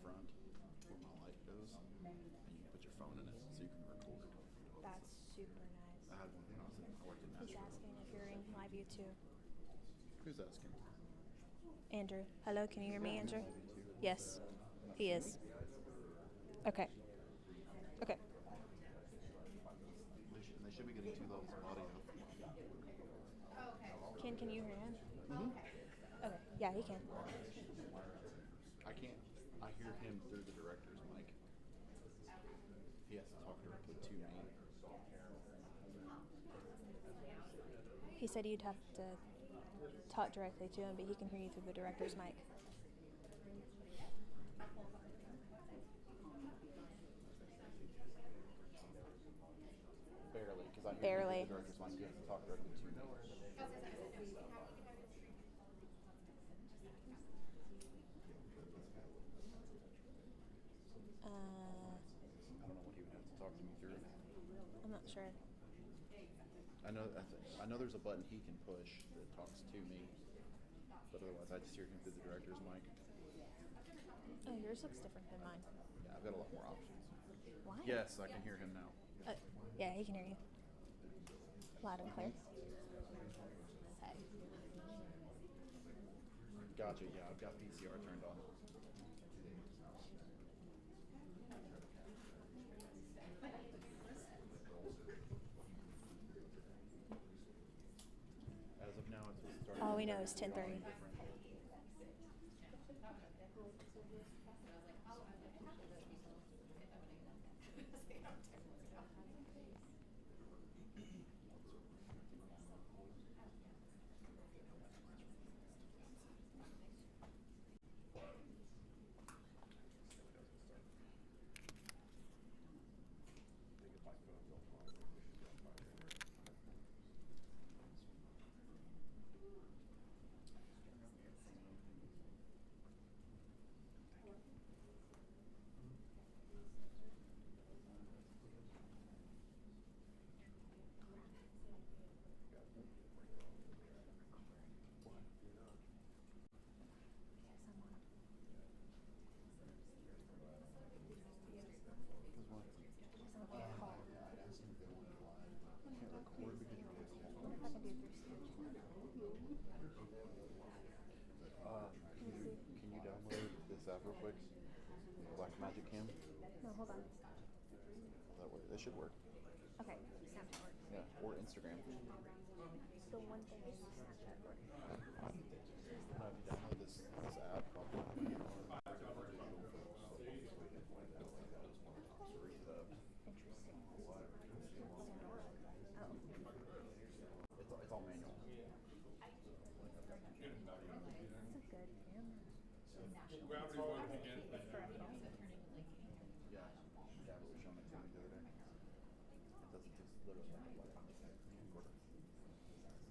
front where my light goes, and you put your phone in it so you can record. That's super nice. I had one when I worked in He's Nashville. asking if you're in live view too. Who's asking? Andrew. Hello, can you hear me, Andrew? Yes, he is. Okay. Okay. They should be getting 2 levels of audio. Can you hear him? Mm-hmm. Okay. Yeah, he can. I can't. I hear him through the director's mic. He has to talk directly to me. He said you'd have to talk directly to him, but he can hear you through the director's mic. Barely, because I hear Barely. him through the director's mic. He has to talk directly to me. I don't know what he would have to talk to me through. I'm not sure. I know there's a button he can push that talks to me, but otherwise I just hear him through the director's mic. Oh, yours looks different than mine. Yeah, I've got a lot more options. Why? Yes, I can hear him now. Yeah, he can hear you. Loud and clear. Hey. Gotcha, yeah, I've got PCR turned on. As of now, it's starting. All we know is 10:30. Can you download this app real quick? Black Magic Cam? No, hold on. That way, that should work. Okay, Snapchat works. Yeah, or Instagram. The one thing is Snapchat works. No, if you download this app called Black Magic Cam, Interesting. it's all manual. That's a good camera. Gravity work again. For a phone. Yeah, Gabby was showing it to me the other day. It doesn't just literally like a light on the recorder. This is a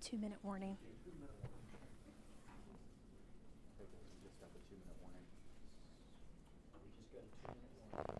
2-minute warning. 2-minute warning. We just got the 2-minute warning. We just got a 2-minute warning.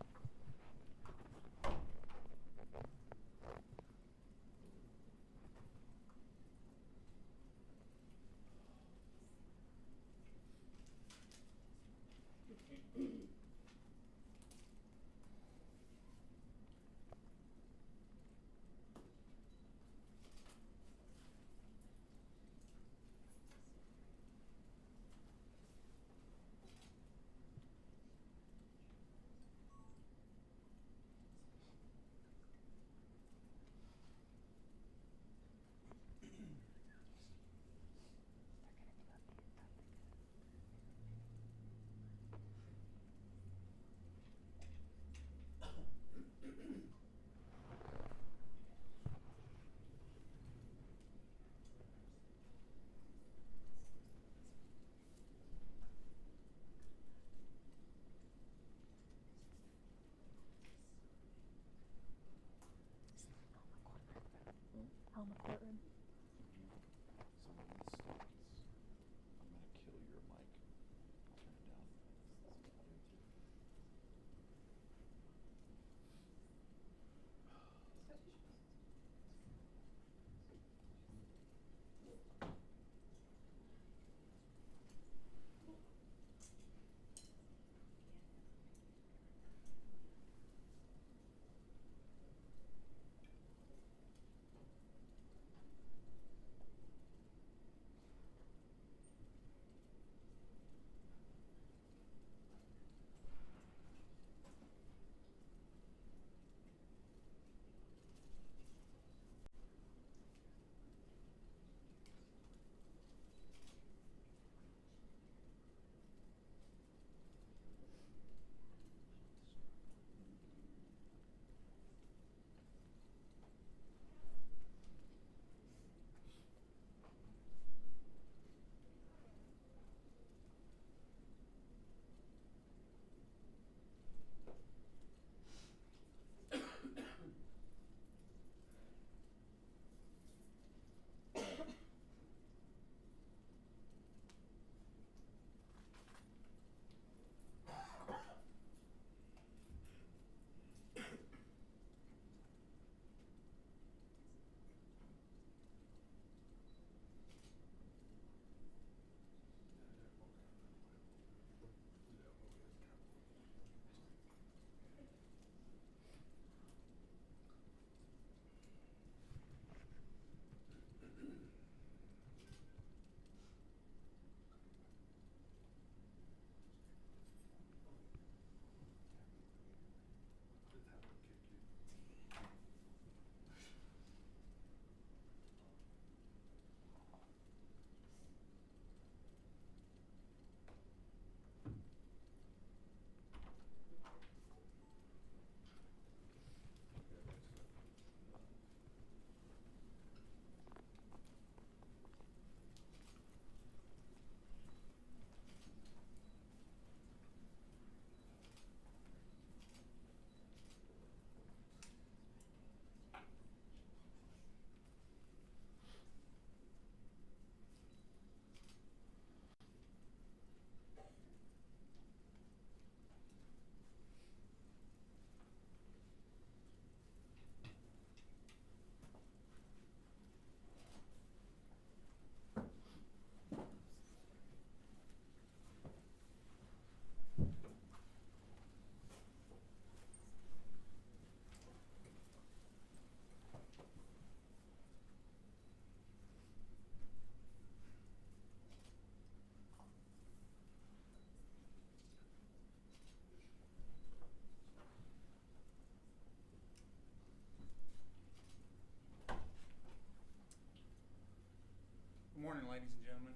ladies and gentlemen.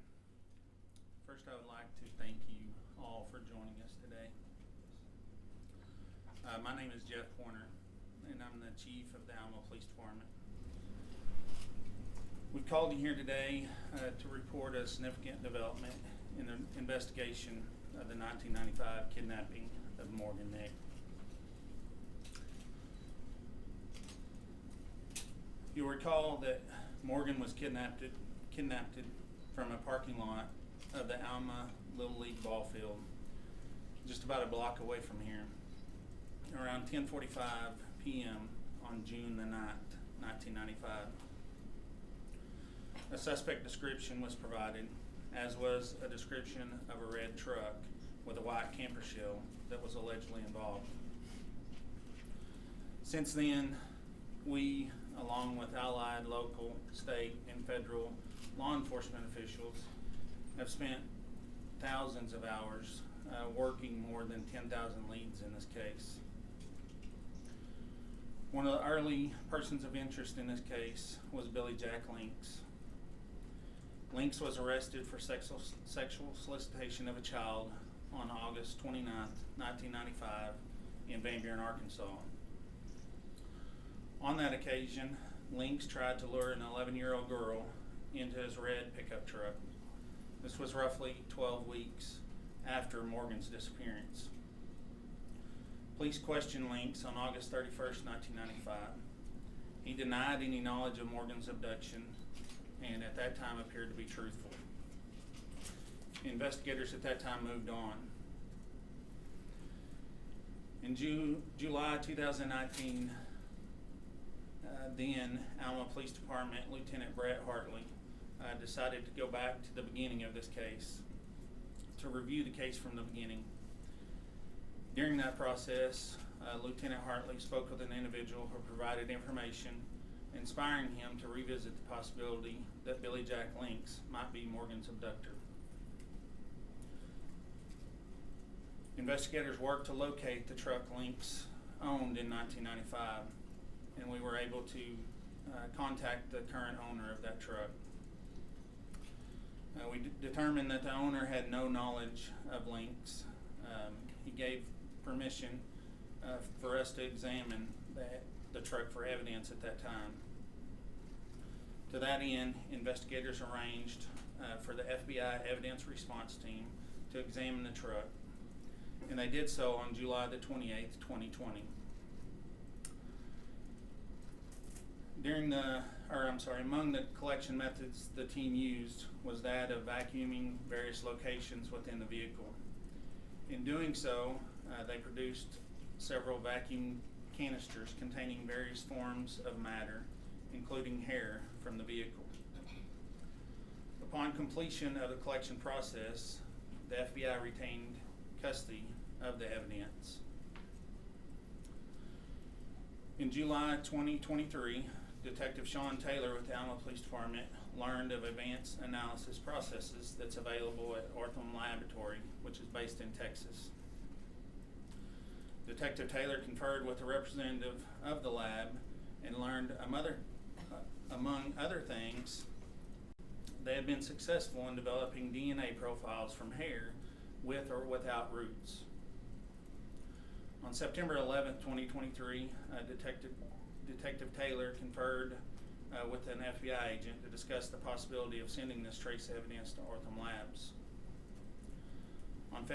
First, I would like to thank you all for joining us today. My name is Jeff Pointer, and I'm the Chief of the Alma Police Department. We've called you here today to report a significant development in the investigation of the 1995 kidnapping of Morgan Nick. You'll recall that Morgan was kidnapped from a parking lot of the Alma Little League ball field, just about a block away from here, around 10:45 p.m. on June the 9th, 1995. A suspect description was provided, as was a description of a red truck with a white camper shell that was allegedly involved. Since then, we, along with allied local, state, and federal law enforcement officials, have spent thousands of hours working more than 10,000 leads in this case. One of the early persons of interest in this case was Billy Jack Links. Links was arrested for sexual solicitation of a child on August 29th, 1995 in Van Buren, Arkansas. On that occasion, Links tried to lure an 11-year-old girl into his red pickup truck. This was roughly 12 weeks after Morgan's disappearance. Police questioned Links on August 31st, 1995. He denied any knowledge of Morgan's abduction and at that time appeared to be truthful. Investigators at that time moved on. In July 2019, then Alma Police Department Lieutenant Brett Hartley decided to go back to the beginning of this case to review the case from the beginning. During that process, Lieutenant Hartley spoke with an individual who provided information inspiring him to revisit the possibility that Billy Jack Links might be Morgan's abductor. Investigators worked to locate the truck Links owned in 1995, and we were able to contact the current owner of that truck. We determined that the owner had no knowledge of Links. He gave permission for us to examine the truck for evidence at that time. To that end, investigators arranged for the FBI Evidence Response Team to examine the truck, and they did so on July the 28th, 2020. Among the collection methods the team used was that of vacuuming various locations within the vehicle. In doing so, they produced several vacuum canisters containing various forms of matter, including hair, from the vehicle. Upon completion of the collection process, the FBI retained custody of the evidence. In July 2023, Detective Sean Taylor with the Alma Police Department learned of advanced analysis processes that's available at Ortham Laboratory, which is based in Texas. Detective Taylor conferred with a representative of the lab and learned, among other things, they had been successful in developing DNA profiles from hair with or without roots. On September 11, 2023, Detective Taylor conferred with an FBI agent to discuss the possibility of sending this trace evidence to Ortham Labs. On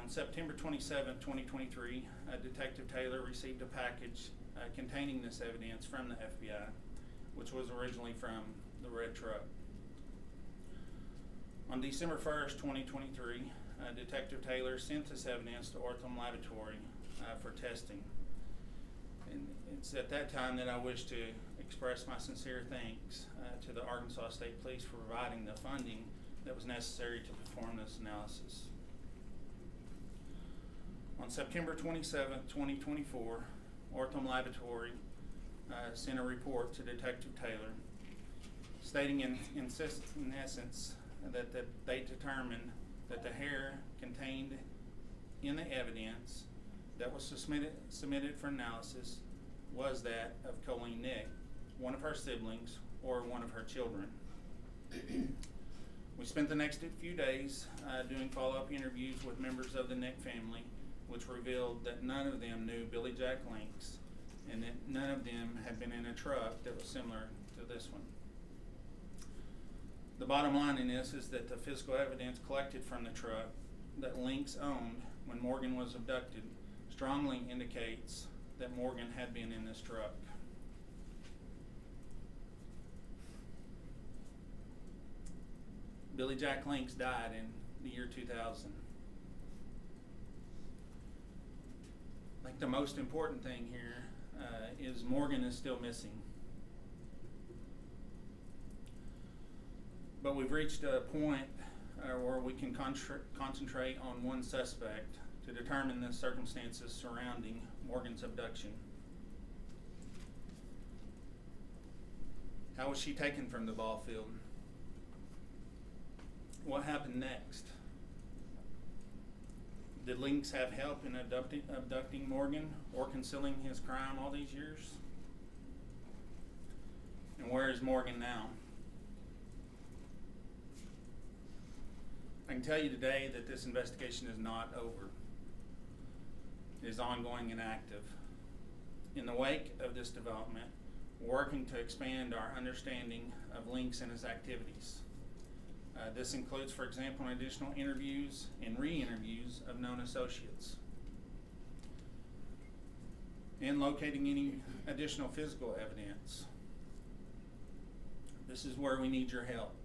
September 27, 2023, Detective Taylor received a package containing this evidence from the FBI, which was originally from the red truck. On December 1st, 2023, Detective Taylor sent this evidence to Ortham Laboratory for testing. And it's at that time that I wish to express my sincere thanks to the Arkansas State Police for providing the funding that was necessary to perform this analysis. On September 27, 2024, Ortham Laboratory sent a report to Detective Taylor stating in essence that they determined that the hair contained in the evidence that was submitted for analysis was that of Colleen Nick, one of her siblings or one of her children. We spent the next few days doing follow-up interviews with members of the Nick family, which revealed that none of them knew Billy Jack Links, and that none of them had been in a truck that was similar to this one. The bottom line in this is that the physical evidence collected from the truck that Links owned when Morgan was abducted strongly indicates that Morgan had been in this truck. Billy Jack Links died in the year 2000. I think the most important thing here is Morgan is still missing. But we've reached a point where we can concentrate on one suspect to determine the circumstances surrounding Morgan's abduction. How was she taken from the ball field? What happened next? Did Links have help in abducting Morgan or concealing his crime all these years? And where is Morgan now? I can tell you today that this investigation is not over. It is ongoing and active. In the wake of this development, we're working to expand our understanding of Links and his activities. This includes, for example, additional interviews and re-interviews of known associates, and locating any additional physical evidence. This is where we need your help.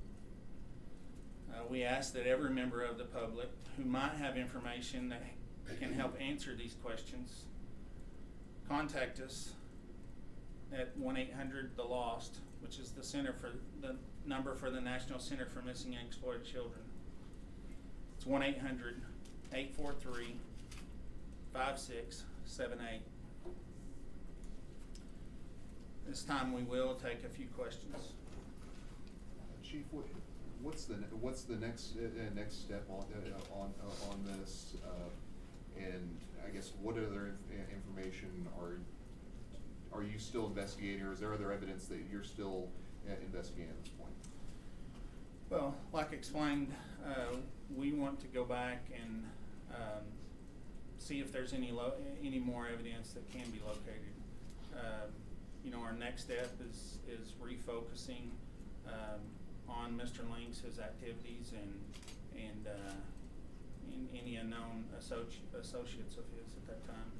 We ask that every member of the public who might have information that can help answer these questions contact us at 1-800-THE-LOST, which is the number for the National Center for Missing and Exploited Children. It's 1-800-843-5678. This time we will take a few questions. Chief, what's the next step on this? And I guess what other information are you still investigating, or is there other evidence that you're still investigating at this point? Well, like explained, we want to go back and see if there's any more evidence that can be located. Our next step is refocusing on Mr. Links, his activities, and any unknown associates of his at that time.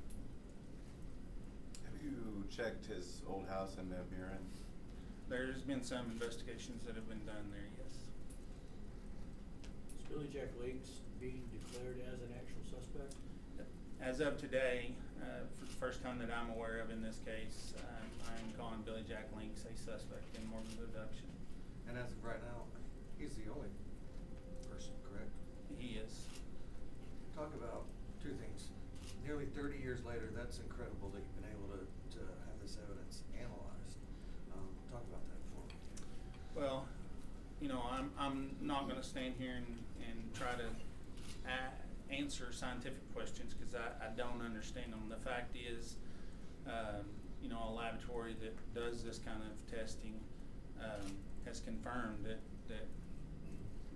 Have you checked his old house in Van Buren? There's been some investigations that have been done there, yes. Is Billy Jack Links being declared as an actual suspect? As of today, for the first time that I'm aware of in this case, I'm calling Billy Jack Links a suspect in Morgan's abduction. And as of right now, he's the only person, correct? He is. Talk about two things. Nearly 30 years later, that's incredible that you've been able to have this evidence analyzed. Talk about that for me. Well, I'm not going to stand here and try to answer scientific questions because I don't understand them. The fact is, a laboratory that does this kind of testing has confirmed that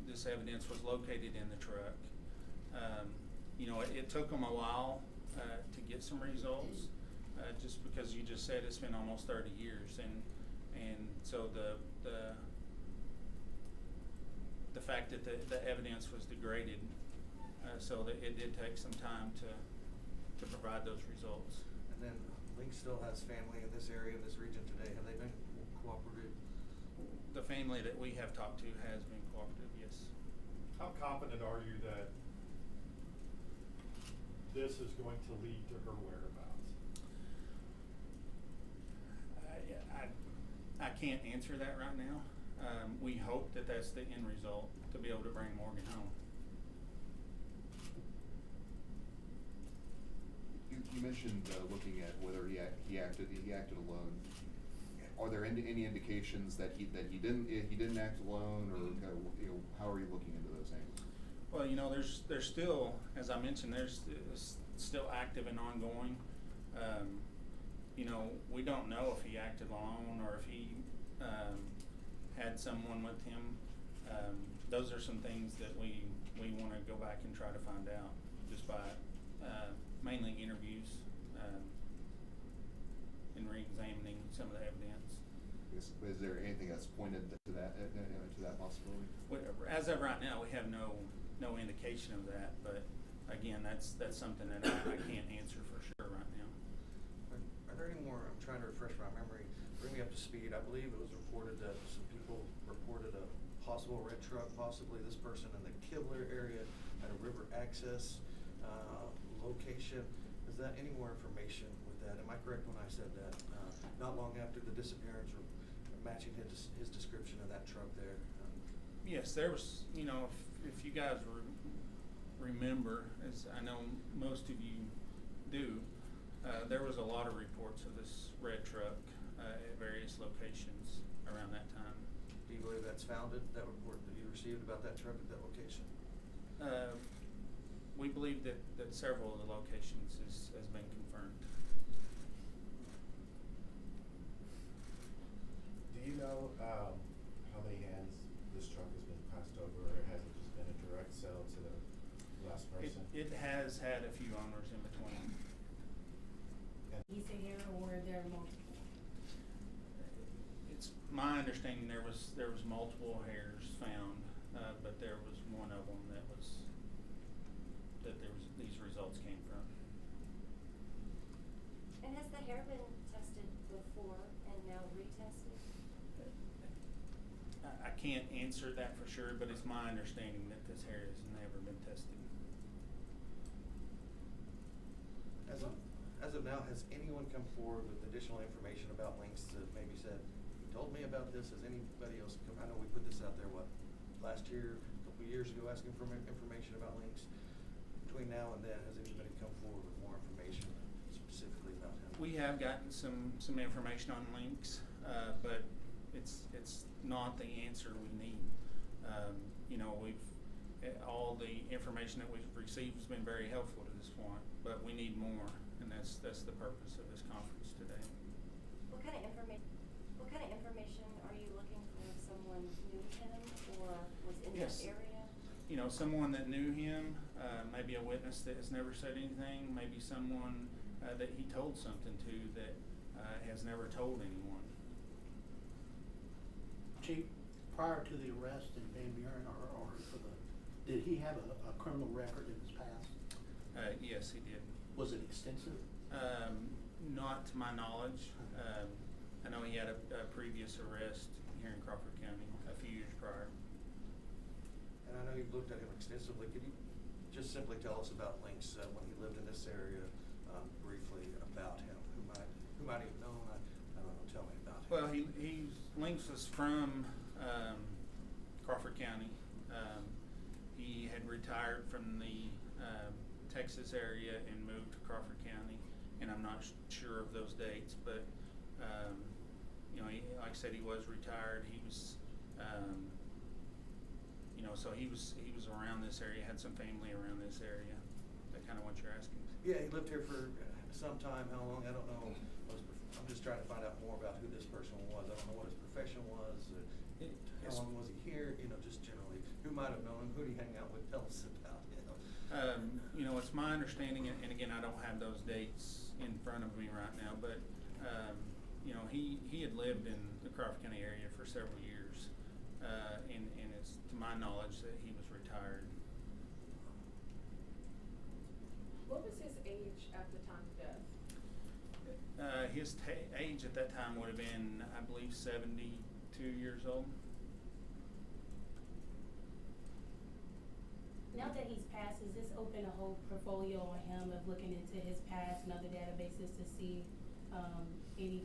this evidence was located in the truck. It took them a while to get some results, just because you just said it's been almost 30 years, and so the fact that the evidence was degraded, so that it did take some time to provide those results. And then Link still has family in this area, in this region today. Have they been cooperative? The family that we have talked to has been cooperative, yes. How confident are you that this is going to lead to her whereabouts? I can't answer that right now. We hope that that's the end result, to be able to bring Morgan home. You mentioned looking at whether he acted alone. Are there any indications that he didn't act alone, or how are you looking into those angles? Well, there's still, as I mentioned, there's still active and ongoing. We don't know if he acted alone or if he had someone with him. those are some things that we want to go back and try to find out just by mainly interviews and re-examining some of the evidence. Is there anything that's pointed to that possibility? As of right now, we have no indication of that, but again, that's something that I can't answer for sure right now. Are there any more, I'm trying to refresh my memory, bring me up to speed. I believe it was reported that some people reported a possible red truck, possibly this person in the Kibler area at a river access location. Is that any more information with that? Am I correct when I said that? Not long after the disappearance, or matching his description of that truck there. Yes, there was, if you guys remember, as I know most of you do, there was a lot of reports of this red truck at various locations around that time. Do you believe that's founded, that report that you received about that truck at that location? We believe that several of the locations has been confirmed. Do you know how many hands this truck has been passed over, or has it just been a direct sale to the last person? It has had a few owners in between. He's a here, or were there multiple? It's my understanding there was multiple hairs found, but there was one of them that these results came from. And has the hair been tested before and now retested? I can't answer that for sure, but it's my understanding that this hair has never been tested. As of now, has anyone come forward with additional information about links that maybe said, he told me about this? Has anybody else come? I know we put this out there, last year, a couple of years ago, asking for information about links. Between now and then, has anybody come forward with more information specifically about him? We have gotten some information on links, but it's not the answer we need. All the information that we've received has been very helpful to this point, but we need more, and that's the purpose of this conference today. What kind of information are you looking for? If someone knew him or was in Yes. that area? Someone that knew him, maybe a witness that has never said anything, maybe someone that he told something to that has never told anyone. Chief, prior to the arrest in Van Buren, did he have a criminal record in his past? Yes, he did. Was it extensive? Not to my knowledge. I know he had a previous arrest here in Crawford County a few years prior. And I know you've looked at him extensively. Could you just simply tell us about links when he lived in this area, briefly about him? Who might have known? I don't know. Tell me about him. Well, Links was from Crawford County. He had retired from the Texas area and moved to Crawford County, and I'm not sure of those dates, but like I said, he was retired. He was, so he was around this area. Had some family around this area. That kind of what you're asking. Yeah, he lived here for some time. How long? I don't know. I'm just trying to find out more about who this person was. I don't know what his profession was. How long was he here? Just generally, who might have known him? Who did he hang out with? Tell us about him. It's my understanding, and again, I don't have those dates in front of me right now, but he had lived in the Crawford County area for several years, and it's to my knowledge that he was retired. What was his age at the time of death? His age at that time would have been, I believe, 72 years old. Now that he's passed, does this open a whole portfolio on him of looking into his past and other databases to see any,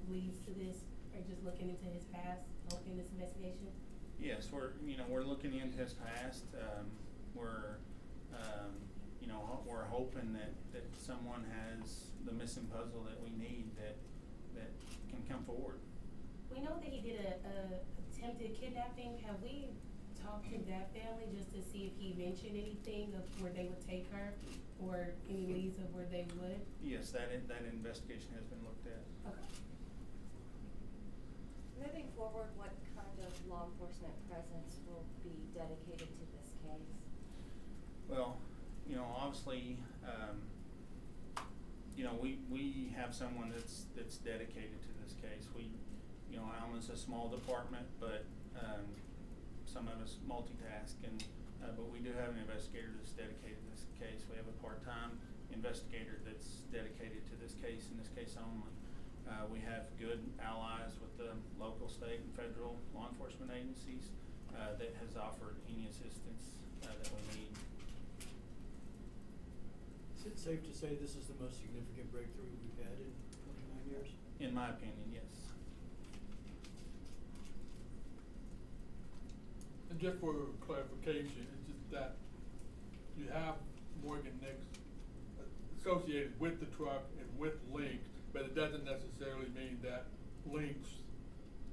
leads to this, or just looking into his past, helping this investigation? Yes, we're looking into his past. We're hoping that someone has the missing puzzle that we need that can come forward. We know that he did a attempted kidnapping. Have we talked to that family just to see if he mentioned anything of where they would take her, or any leads of where they would? Yes, that investigation has been looked at. Okay. Moving forward, what kind of law enforcement presence will be dedicated to this case? Well, obviously, we have someone that's dedicated to this case. Alma's a small department, but some of us multitask, but we do have an investigator that's dedicated to this case. We have a part-time investigator that's dedicated to this case and this case only. We have good allies with the local, state, and federal law enforcement agencies that has offered any assistance that we need. Is it safe to say this is the most significant breakthrough we've had in 29 years? In my opinion, yes. And just for clarification, it's just that you have Morgan Nix associated with the truck and with Link, but it doesn't necessarily mean that Link's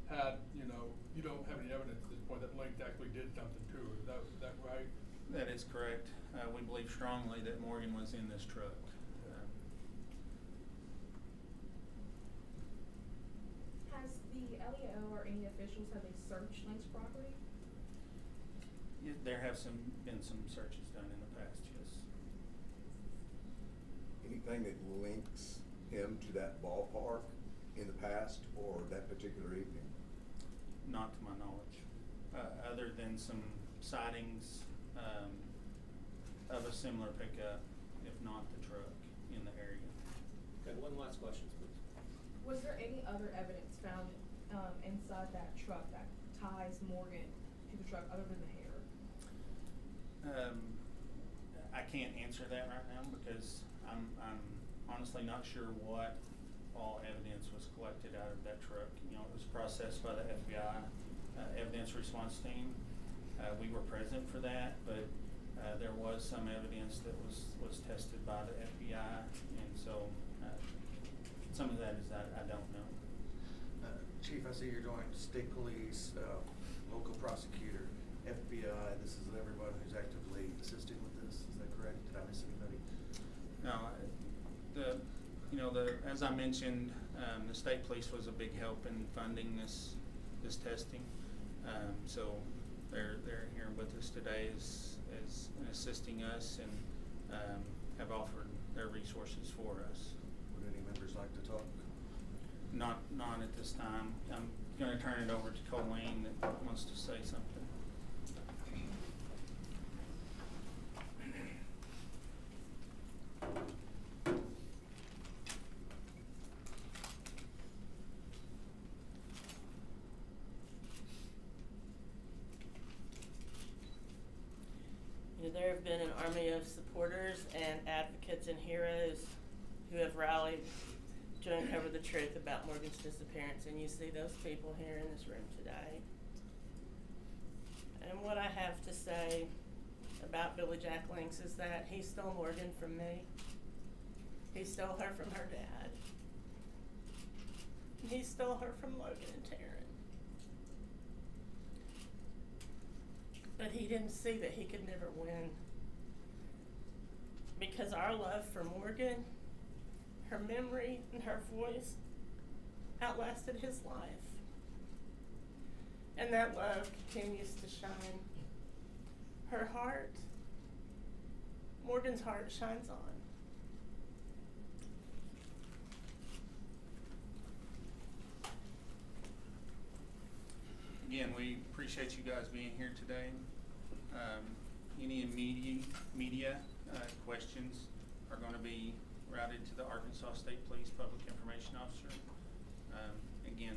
had, you don't have any evidence at this point that Link actually did something to her. Is that right? That is correct. We believe strongly that Morgan was in this truck. Has the LEO or any officials, have they searched Link's property? There have been some searches done in the past, yes. Anything that links him to that ballpark in the past or that particular evening? Not to my knowledge, other than some sightings of a similar pickup, if not the truck, in the area. Okay, one last question, please. Was there any other evidence found inside that truck that ties Morgan to the truck other than the hair? I can't answer that right now because I'm honestly not sure what all evidence was collected out of that truck. It was processed by the FBI evidence response team. We were present for that, but there was some evidence that was tested by the FBI, and so some of that is I don't know. Chief, I see you're doing state police, local prosecutor, FBI. This is everyone who's actively assisting with this. Is that correct? Did I miss anybody? No, as I mentioned, the state police was a big help in funding this testing. So they're here with us today as assisting us and have offered their resources for us. Would any members like to talk? Not at this time. I'm going to turn it over to Colleen that wants to say something. There have been an army of supporters and advocates and heroes who have rallied to uncover the truth about Morgan's disappearance, and you see those people here in this room today. And what I have to say about Billy Jack Links is that he stole Morgan from me. He stole her from her dad. He stole her from Logan and Taryn. But he didn't see that he could never win. Because our love for Morgan, her memory and her voice outlasted his life. And that love continues to shine. Her heart, Morgan's heart, shines on. Again, we appreciate you guys being here today. Any media questions are going to be routed to the Arkansas State Police Public Information Officer. Again,